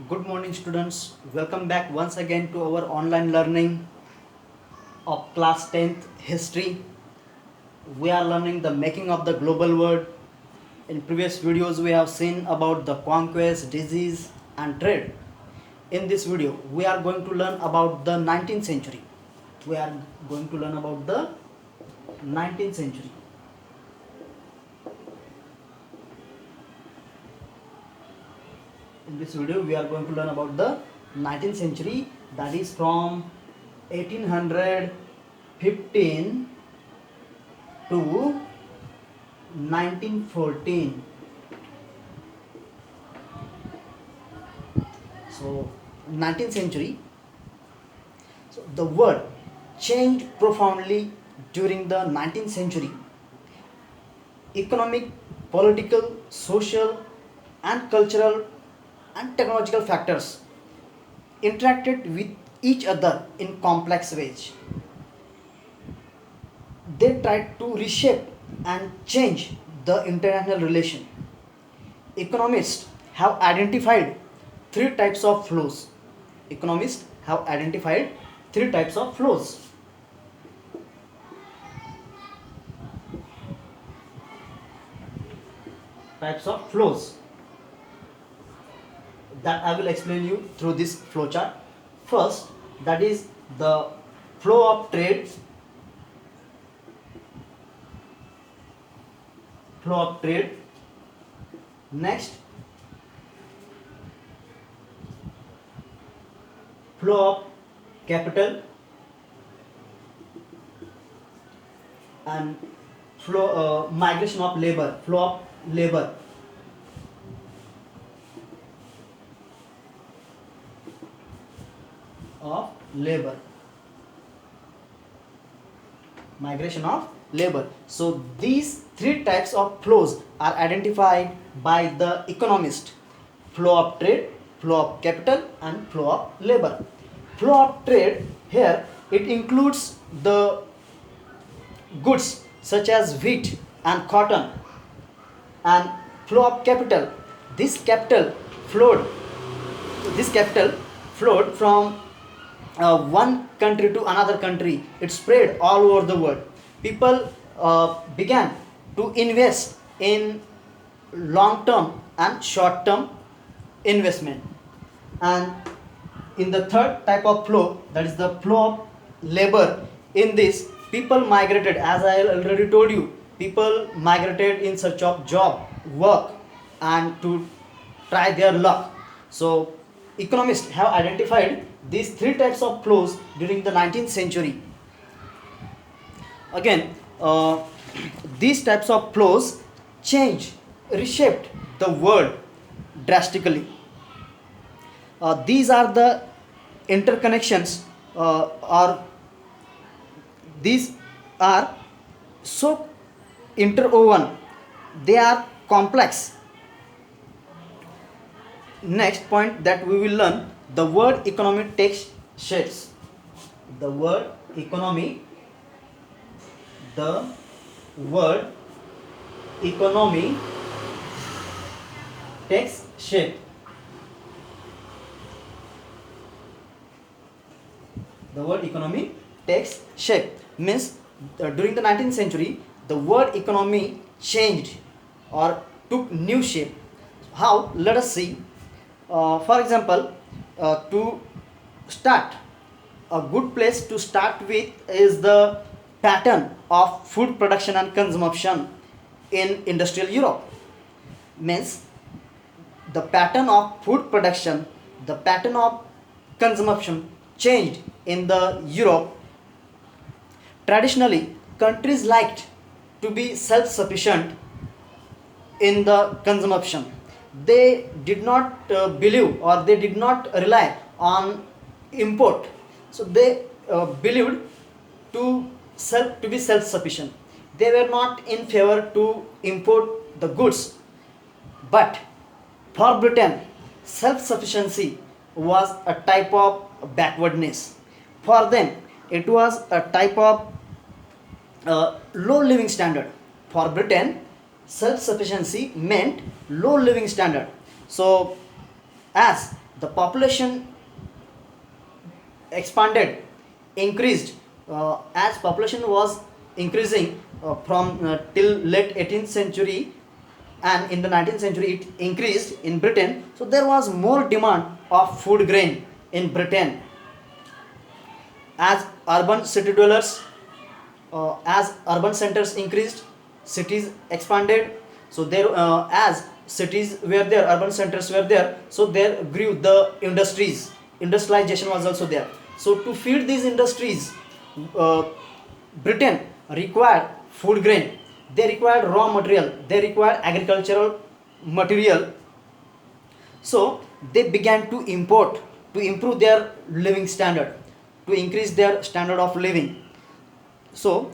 Good morning, students. Welcome back once again to our online learning of class 10th history. We are learning the making of the global world. In previous videos, we have seen about the conquest, disease, and trade. In this video, we are going to learn about the 19th century. We are going to learn about the 19th century. In this video, we are going to learn about the 19th century, that is from 1815 to 1914. So 19th century, so the world changed profoundly during the 19th century. Economic, political, social, and cultural and technological factors interacted with each other in complex ways. They tried to reshape and change the international relation. Economists have identified three types of flows. Economists have identified three types of flows. Types of flows that I will explain you through this flowchart. First, that is the flow of trade. Flow of trade. Next, flow of capital, and flow migration of labor. Flow of labor. Of labor, migration of labor. So these three types of flows are identified by the economist: flow of trade, flow of capital, and flow of labor. Flow of trade, here it includes the goods such as wheat and cotton. And flow of capital, this capital flowed this capital flowed from one country to another country. It spread all over the world. People began to invest in long term and short term investment. And in the third type of flow, that is the flow of labor, in this people migrated, as I already told you, people migrated in search of job, work, and to try their luck. So economists have identified these three types of flows during the 19th century. Again, these types of flows changed, reshaped the world drastically. These are the interconnections, or these are so interwoven, they are complex. Next point that we will learn, the word economy takes shapes. The word economy, the word economy takes shape. The word economy takes shape means during the 19th century the word economy changed or took new shape. How? Let us see. For example, to start, a good place to start with is the pattern of food production and consumption in industrial Europe. Means the pattern of food production, the pattern of consumption changed in the Europe. Traditionally, countries liked to be self-sufficient in the consumption. They did not believe, or they did not rely on import. So they believed to be self-sufficient. They were not in favor to import the goods. But for Britain, self-sufficiency was a type of backwardness. For them, it was a type of low living standard. For Britain, self-sufficiency meant low living standard. So as the population expanded, increased, as population was increasing from till late 18th century, and in the 19th century it increased in Britain. So there was more demand of food grain in Britain. As urban city dwellers, as urban centers increased, cities expanded. So there, as cities were there, urban centers were there, so there grew the industries. Industrialization was also there. So to feed these industries, uh, Britain required food grain. They required raw material. They required agricultural material. So they began to import to improve their living standard, to increase their standard of living. So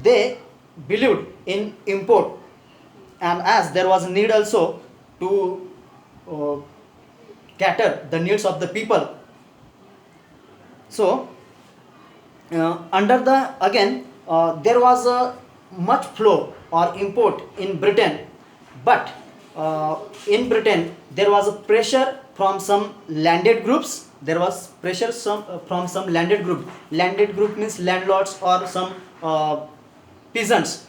they believed in import, and as there was a need also to uh, cater the needs of the people. So under the again there was a much flow or import in Britain, but in Britain there was a pressure from some landed groups. There was pressure from some landed group. Landed group means landlords or some peasants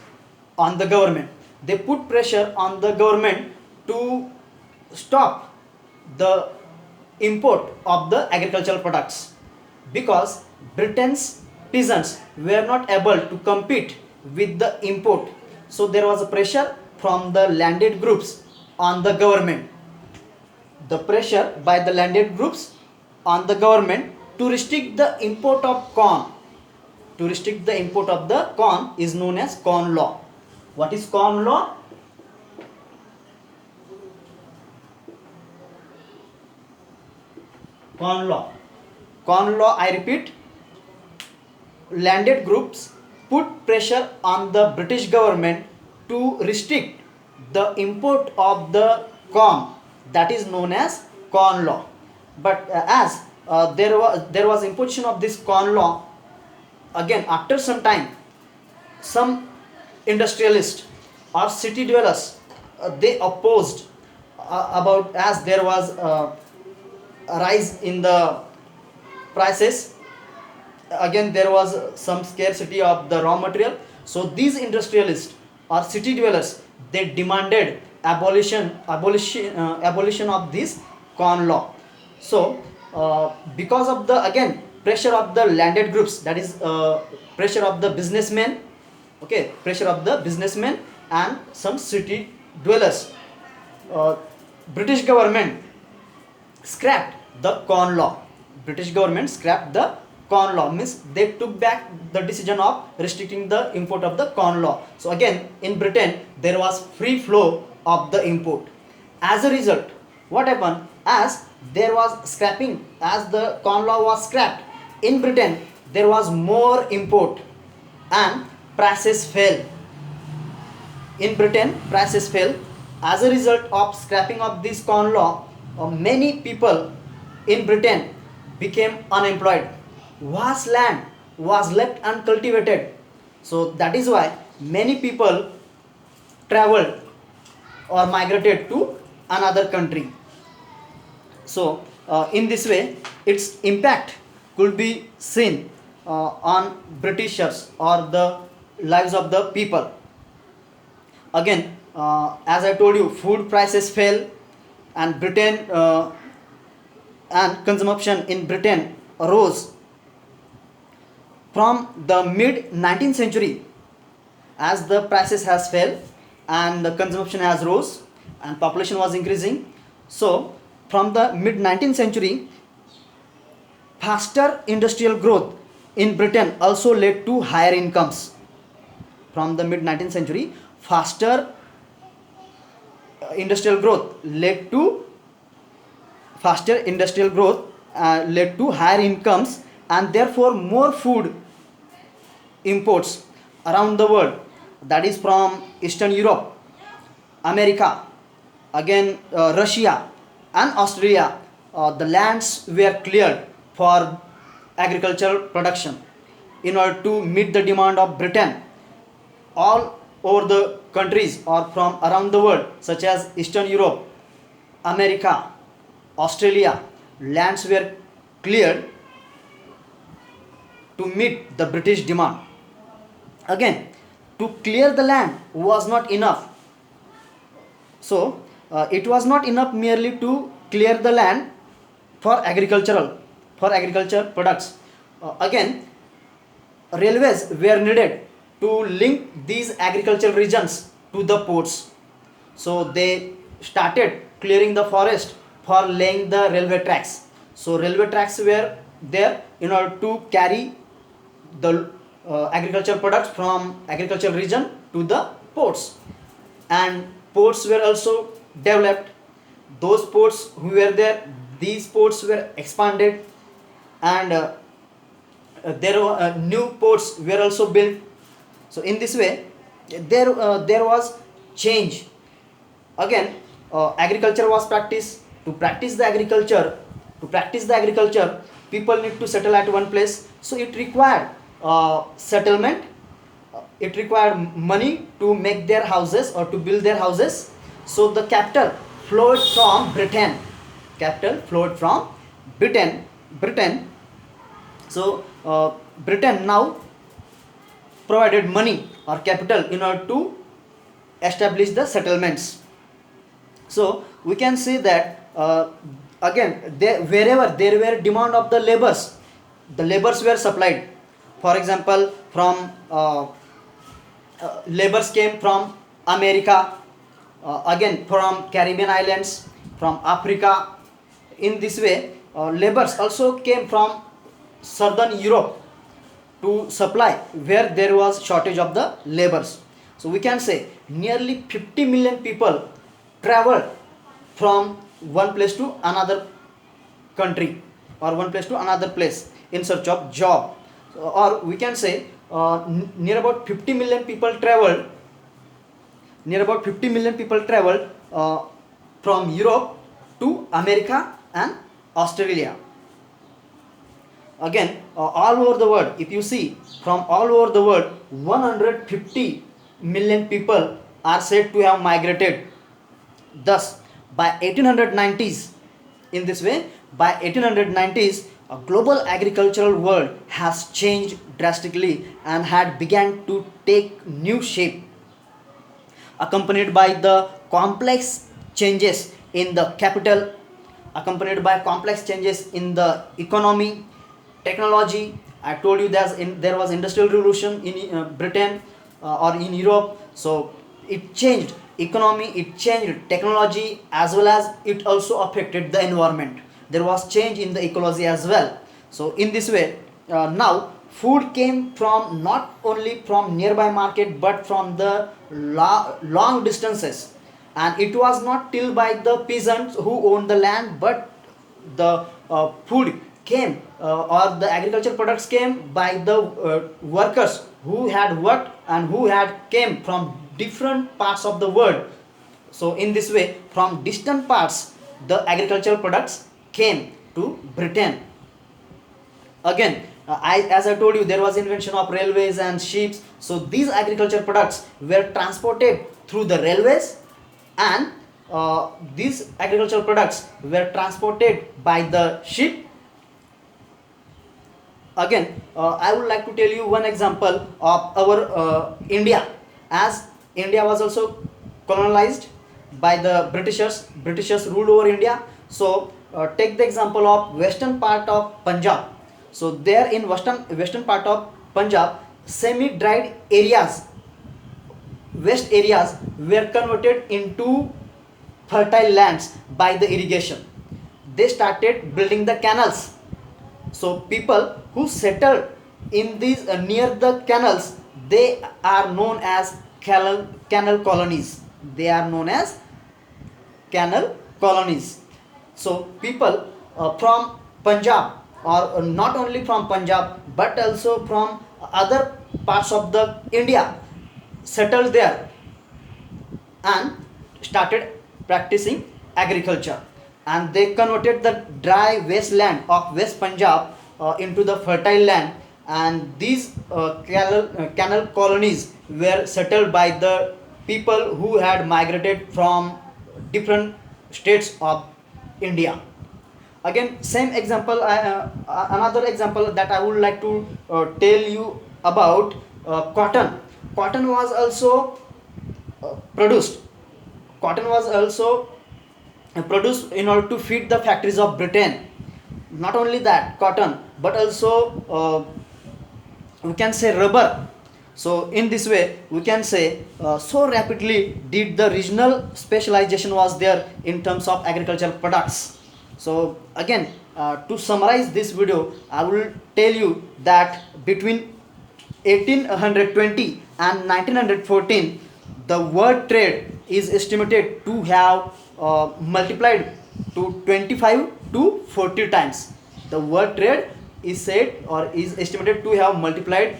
on the government. They put pressure on the government to stop the import of the agricultural products, because Britain's peasants were not able to compete with the import. So there was a pressure from the landed groups on the government. The pressure by the landed groups on the government to restrict the import of corn. To restrict the import of the corn is known as Corn Law. What is Corn Law? Corn Law. Corn Law, I repeat, landed groups put pressure on the British government to restrict the import of the corn. That is known as Corn Law. But as there was imposition of this Corn Law, again after some time, some industrialists or city dwellers, they opposed about, as there was a rise in the prices. Again there was some scarcity of the raw material. So these industrialists or city dwellers, they demanded abolition of this Corn Law. So because of the again pressure of the landed groups, that is pressure of the businessmen, okay, pressure of the businessmen and some city dwellers, British government scrapped the Corn Law. British government scrapped the Corn Law, means they took back the decision of restricting the import of the Corn Law. So again in Britain there was free flow of the import. As a result, what happened, as there was scrapping, as the Corn Law was scrapped in Britain, there was more import and prices fell. In Britain prices fell. As a result of scrapping of this Corn Law, many people in Britain became unemployed. Vast land was left uncultivated. So that is why many people traveled or migrated to another country. So in this way its impact could be seen on Britishers or the lives of the people. Again as I told you, food prices fell, and Britain and consumption in Britain rose. From the mid 19th century, as the prices has fell and the consumption has rose and population was increasing, so from the mid 19th century, faster industrial growth in Britain also led to higher incomes. From the mid 19th century, faster industrial growth led to higher incomes, and therefore more food imports around the world, that is from Eastern Europe, America, again Russia and Australia. The lands were cleared for agricultural production in order to meet the demand of Britain. All over the countries or from around the world, such as Eastern Europe, America, Australia, lands were cleared to meet the British demand. Again, to clear the land was not enough. So, it was not enough merely to clear the land for agriculture products. Again, railways were needed to link these agricultural regions to the ports. So they started clearing the forest for laying the railway tracks. So railway tracks were there in order to carry the agricultural products from agricultural region to the ports. And ports were also developed. Those ports who were there, these ports were expanded, and there were new ports were also built. So in this way, there was change. Again, agriculture was practiced. To practice the agriculture, people need to settle at one place. So it required settlement. It required money to make their houses or to build their houses. So the capital flowed from Britain. So Britain now provided money or capital in order to establish the settlements. So we can see that again, wherever there were demand of the labors were supplied. For example, from labors came from America, again from Caribbean islands, from Africa. In this way, labors also came from southern Europe to supply where there was shortage of the labors. So we can say nearly 50 million people traveled from one place to another country or one place to another place in search of job. Or we can say near about 50 million people traveled from Europe to America and Australia. Again, all over the world, if you see, from all over the world, 150 million people are said to have migrated. Thus, by 1890s, in this way, by 1890s, a global agricultural world has changed drastically and had begun to take new shape, accompanied by the complex changes in the capital, accompanied by complex changes in the economy, technology. I told you there was industrial revolution in Britain or in Europe. So it changed economy, it changed technology, as well as it also affected the environment. There was change in the ecology as well. So in this way, now food came from not only from nearby market but from the long distances, and it was not tilled by the peasants who owned the land, but the food came or the agricultural products came by the workers who had worked and who had came from different parts of the world. So in this way, from distant parts, the agricultural products came to Britain. Again, as I told you, there was invention of railways and ships. So these agricultural products were transported through the railways, and these agricultural products were transported by the ship. Again, I would like to tell you one example of our India. As India was also colonized by the Britishers ruled over India. So take the example of western part of Punjab. So there in western part of Punjab, semi-dried areas, west areas were converted into fertile lands by the irrigation. They started building the canals. So people who settled in these near the canals, they are known as canal colonies. They are known as canal colonies. So people from Punjab, or not only from Punjab but also from other parts of the India, settled there and started practicing agriculture, and they converted the dry wasteland of West Punjab into the fertile land, and these canal colonies were settled by the people who had migrated from different states of India. Again, same example, another example that I would like to tell you about cotton. Cotton was also produced. Cotton was also produced in order to feed the factories of Britain. Not only that, cotton, but also we can say rubber. So in this way we can say so rapidly did the regional specialization was there in terms of agricultural products. So again, to summarize this video, I will tell you that between 1820 and 1914, the world trade is estimated to have multiplied to 25 to 40 times. The world trade is said or is estimated to have multiplied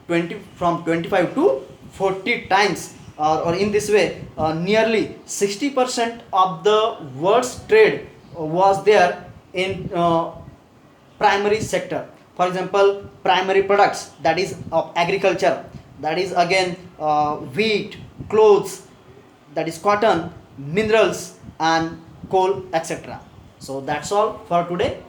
20 from 25 to 40 times, or in this way nearly 60% of the world's trade was there in primary sector. For example, primary products, that is of agriculture, that is again wheat, clothes, that is cotton, minerals and coal, etc. So that's all for today.